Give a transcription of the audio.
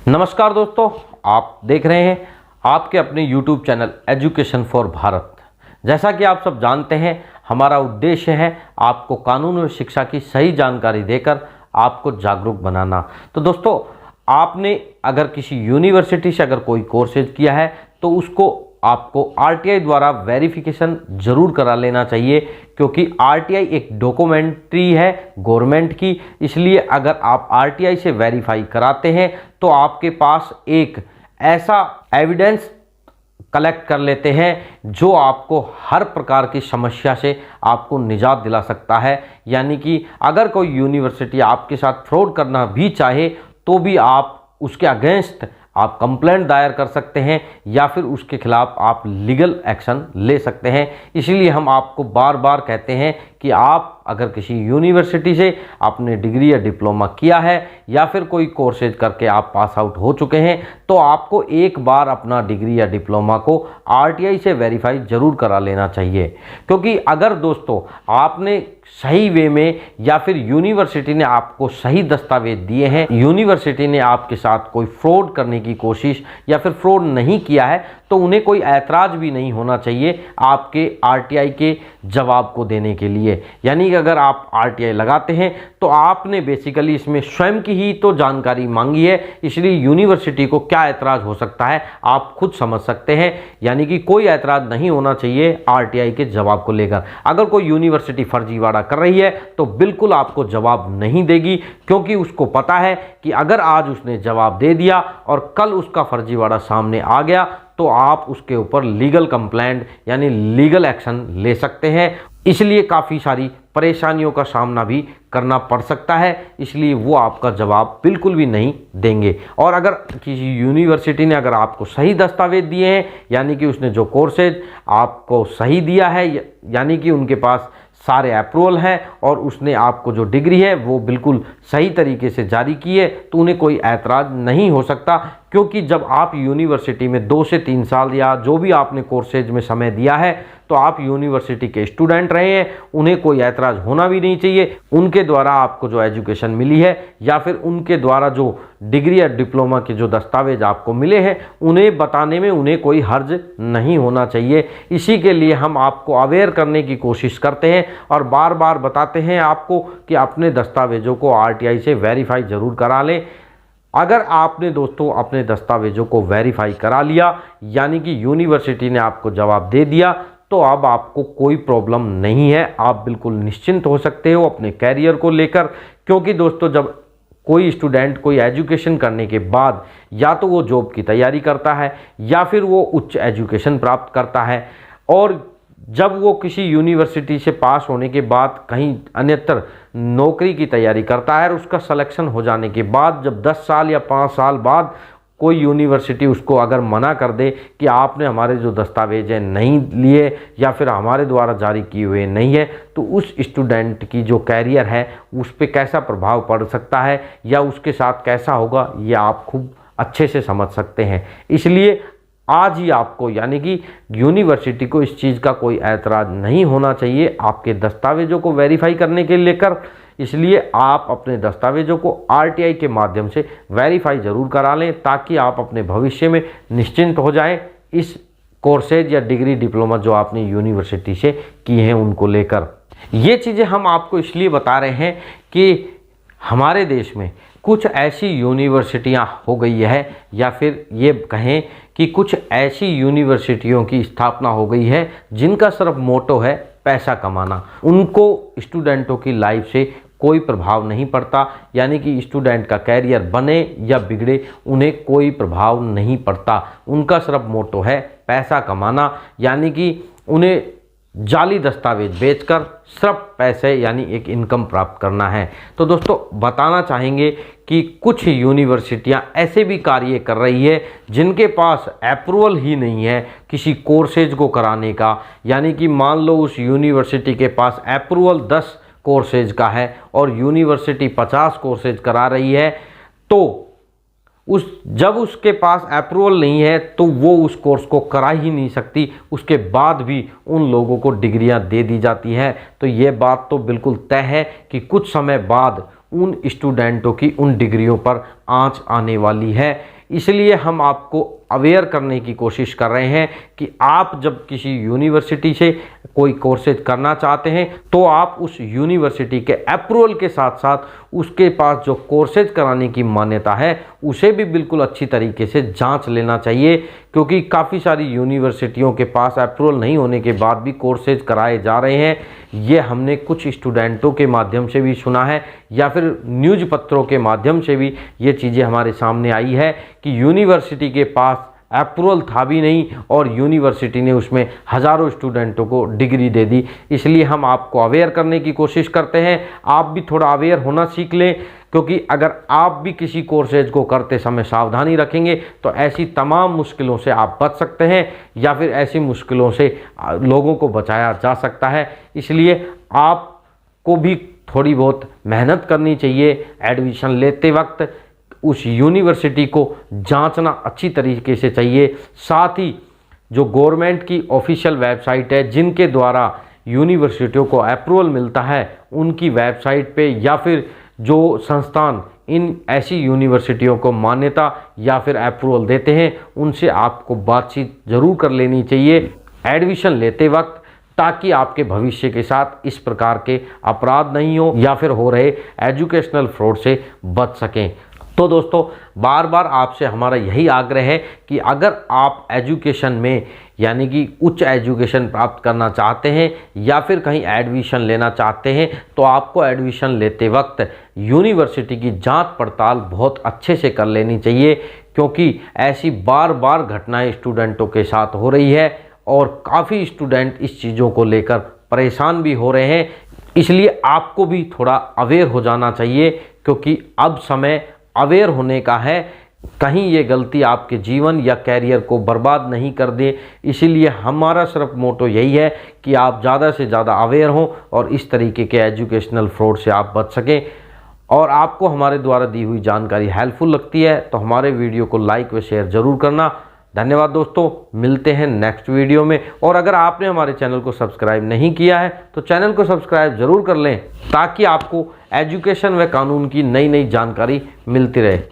नमस्कार दोस्तों, आप देख रहे हैं आपके अपने YouTube channel education for Bharat. जैसा कि आप सब जानते हैं, हमारा उद्देश्य है आपको कानून और शिक्षा की सही जानकारी देकर आपको जागरूक बनाना। तो दोस्तों, आपने अगर किसी यूनिवर्सिटी से अगर कोई कोर्सेज किया है तो उसको आपको आरटीआई द्वारा वेरिफिकेशन जरूर करा लेना चाहिए, क्योंकि आरटीआई एक डॉक्यूमेंट्री है गवर्नमेंट की। इसलिए अगर आप आरटीआई से वेरीफाई कराते हैं तो आपके पास एक ऐसा एविडेंस कलेक्ट कर लेते हैं जो आपको हर प्रकार की समस्या से आपको निजात दिला सकता है। यानी कि अगर कोई यूनिवर्सिटी आपके साथ फ्रॉड करना भी चाहे तो भी आप उसके अगेंस्ट आप कंप्लेंट दायर कर सकते हैं या फिर उसके खिलाफ आप लीगल एक्शन ले सकते हैं। इसलिए हम आपको बार बार कहते हैं कि आप अगर किसी यूनिवर्सिटी से आपने डिग्री या डिप्लोमा किया है या फिर कोई कोर्सेज करके आप पास आउट हो चुके हैं तो आपको एक बार अपना डिग्री या डिप्लोमा को आरटीआई से वेरीफाई जरूर करा लेना चाहिए। क्योंकि अगर दोस्तों आपने सही वे में या फिर यूनिवर्सिटी ने आपको सही दस्तावेज दिए हैं, यूनिवर्सिटी ने आपके साथ कोई फ्रॉड करने की कोशिश या फिर फ्रॉड नहीं किया है, तो उन्हें कोई ऐतराज भी नहीं होना चाहिए आपके आरटीआई के जवाब को देने के लिए। यानी कि अगर आप आरटीआई लगाते हैं तो आपने बेसिकली इसमें स्वयं की ही तो जानकारी मांगी है, इसलिए यूनिवर्सिटी को क्या ऐतराज हो सकता है आप खुद समझ सकते हैं। यानी कि कोई ऐतराज नहीं होना चाहिए आरटीआई के जवाब को लेकर। अगर कोई यूनिवर्सिटी फर्जीवाड़ा कर रही है तो बिल्कुल आपको जवाब नहीं देगी, क्योंकि उसको पता है कि अगर आज उसने जवाब दे दिया और कल उसका फर्जीवाड़ा सामने आ गया तो आप उसके ऊपर लीगल कंप्लेंट यानी लीगल एक्शन ले सकते हैं। इसलिए काफ़ी सारी परेशानियों का सामना भी करना पड़ सकता है, इसलिए वो आपका जवाब बिल्कुल भी नहीं देंगे। और अगर किसी यूनिवर्सिटी ने अगर आपको सही दस्तावेज दिए हैं, यानी कि उसने जो कोर्सेज आपको सही दिया है, यानी कि उनके पास सारे अप्रूवल हैं और उसने आपको जो डिग्री है वो बिल्कुल सही तरीके से जारी की है, तो उन्हें कोई ऐतराज़ नहीं हो सकता। क्योंकि जब आप यूनिवर्सिटी में 2 से 3 साल या जो भी आपने कोर्सेज में समय दिया है तो आप यूनिवर्सिटी के स्टूडेंट रहे हैं, उन्हें कोई ऐतराज़ होना भी नहीं चाहिए। उनके द्वारा आपको जो एजुकेशन मिली है या फिर उनके द्वारा जो डिग्री या डिप्लोमा के जो दस्तावेज आपको मिले हैं उन्हें बताने में उन्हें कोई हर्ज नहीं होना चाहिए। इसी के लिए हम आपको अवेयर करने की कोशिश करते हैं और बार बार बताते हैं आपको कि अपने दस्तावेजों को आरटीआई से वेरीफाई ज़रूर करा लें। अगर आपने दोस्तों अपने दस्तावेजों को वेरीफाई करा लिया, यानी कि यूनिवर्सिटी ने आपको जवाब दे दिया, तो अब आपको कोई प्रॉब्लम नहीं है, आप बिल्कुल निश्चिंत हो सकते हो अपने कैरियर को लेकर। क्योंकि दोस्तों जब कोई स्टूडेंट कोई एजुकेशन करने के बाद या तो वो जॉब की तैयारी करता है या फिर वो उच्च एजुकेशन प्राप्त करता है, और जब वो किसी यूनिवर्सिटी से पास होने के बाद कहीं अन्यत्र नौकरी की तैयारी करता है और उसका सिलेक्शन हो जाने के बाद जब 10 साल या 5 साल बाद कोई यूनिवर्सिटी उसको अगर मना कर दे कि आपने हमारे जो दस्तावेज हैं नहीं लिए या फिर हमारे द्वारा जारी किए हुए नहीं है, तो उस स्टूडेंट की जो कैरियर है उस पर कैसा प्रभाव पड़ सकता है या उसके साथ कैसा होगा ये आप खूब अच्छे से समझ सकते हैं। इसलिए आज ही आपको यानी कि यूनिवर्सिटी को इस चीज़ का कोई ऐतराज़ नहीं होना चाहिए आपके दस्तावेजों को वेरीफाई करने के लेकर। इसलिए आप अपने दस्तावेजों को आरटीआई के माध्यम से वेरीफाई ज़रूर करा लें, ताकि आप अपने भविष्य में निश्चिंत हो जाएं इस कोर्सेज या डिग्री डिप्लोमा जो आपने यूनिवर्सिटी से किए हैं उनको लेकर। ये चीज़ें हम आपको इसलिए बता रहे हैं कि हमारे देश में कुछ ऐसी यूनिवर्सिटियां हो गई है या फिर ये कहें कि कुछ ऐसी यूनिवर्सिटियों की स्थापना हो गई है जिनका सिर्फ मोटो है पैसा कमाना। उनको स्टूडेंटों की लाइफ से कोई प्रभाव नहीं पड़ता, यानी कि स्टूडेंट का कैरियर बने या बिगड़े उन्हें कोई प्रभाव नहीं पड़ता। उनका सिर्फ मोटो है पैसा कमाना, यानी कि उन्हें जाली दस्तावेज बेचकर सिर्फ पैसे यानी एक इनकम प्राप्त करना है। तो दोस्तों बताना चाहेंगे कि कुछ यूनिवर्सिटियां ऐसे भी कार्य कर रही है जिनके पास अप्रूवल ही नहीं है किसी कोर्सेज को कराने का। यानी कि मान लो उस यूनिवर्सिटी के पास अप्रूवल 10 कोर्सेज का है और यूनिवर्सिटी 50 कोर्सेज करा रही है, तो जब उसके पास अप्रूवल नहीं है तो वो उस कोर्स को करा ही नहीं सकती, उसके बाद भी उन लोगों को डिग्रियां दे दी जाती हैं। तो ये बात तो बिल्कुल तय है कि कुछ समय बाद उन स्टूडेंटों की उन डिग्रियों पर आंच आने वाली है। इसलिए हम आपको अवेयर करने की कोशिश कर रहे हैं कि आप जब किसी यूनिवर्सिटी से कोई कोर्सेज करना चाहते हैं तो आप उस यूनिवर्सिटी के अप्रूवल के साथ साथ उसके पास जो कोर्सेज कराने की मान्यता है उसे भी बिल्कुल अच्छी तरीके से जांच लेना चाहिए, क्योंकि काफ़ी सारी यूनिवर्सिटियों के पास अप्रूवल नहीं होने के बाद भी कोर्सेज कराए जा रहे हैं। ये हमने कुछ स्टूडेंटों के माध्यम से भी सुना है या फिर न्यूज़ पत्रों के माध्यम से भी ये चीज़ें हमारे सामने आई है कि यूनिवर्सिटी के पास अप्रूवल था भी नहीं और यूनिवर्सिटी ने उसमें हज़ारों स्टूडेंटों को डिग्री दे दी। इसलिए हम आपको अवेयर करने की कोशिश करते हैं, आप भी थोड़ा अवेयर होना सीख लें, क्योंकि अगर आप भी किसी कोर्सेज को करते समय सावधानी रखेंगे तो ऐसी तमाम मुश्किलों से आप बच सकते हैं या फिर ऐसी मुश्किलों से लोगों को बचाया जा सकता है। इसलिए आपको भी थोड़ी बहुत मेहनत करनी चाहिए। एडमिशन लेते वक्त उस यूनिवर्सिटी को जांचना अच्छी तरीके से चाहिए। साथ ही जो गवर्नमेंट की ऑफिशियल वेबसाइट है जिनके द्वारा यूनिवर्सिटियों को अप्रूवल मिलता है, उनकी वेबसाइट पे या फिर जो संस्थान इन ऐसी यूनिवर्सिटियों को मान्यता या फिर अप्रूवल देते हैं उनसे आपको बातचीत ज़रूर कर लेनी चाहिए एडमिशन लेते वक्त, ताकि आपके भविष्य के साथ इस प्रकार के अपराध नहीं हो या फिर हो रहे एजुकेशनल फ्रॉड से बच सकें। तो दोस्तों, बार बार आपसे हमारा यही आग्रह है कि अगर आप एजुकेशन में यानी कि उच्च एजुकेशन प्राप्त करना चाहते हैं या फिर कहीं एडमिशन लेना चाहते हैं तो आपको एडमिशन लेते वक्त यूनिवर्सिटी की जांच पड़ताल बहुत अच्छे से कर लेनी चाहिए, क्योंकि ऐसी बार बार घटनाएं स्टूडेंटों के साथ हो रही है और काफ़ी स्टूडेंट इस चीज़ों को लेकर परेशान भी हो रहे हैं। इसलिए आपको भी थोड़ा अवेयर हो जाना चाहिए, क्योंकि अब समय अवेयर होने का है, कहीं ये गलती आपके जीवन या कैरियर को बर्बाद नहीं कर दे। इसीलिए हमारा सिर्फ मोटो यही है कि आप ज़्यादा से ज़्यादा अवेयर हों और इस तरीके के एजुकेशनल फ्रॉड से आप बच सकें। और आपको हमारे द्वारा दी हुई जानकारी हेल्पफुल लगती है तो हमारे वीडियो को लाइक व शेयर ज़रूर करना। धन्यवाद दोस्तों, मिलते हैं नेक्स्ट वीडियो में। और अगर आपने हमारे चैनल को सब्सक्राइब नहीं किया है तो चैनल को सब्सक्राइब ज़रूर कर लें, ताकि आपको एजुकेशन व कानून की नई नई जानकारी मिलती रहे।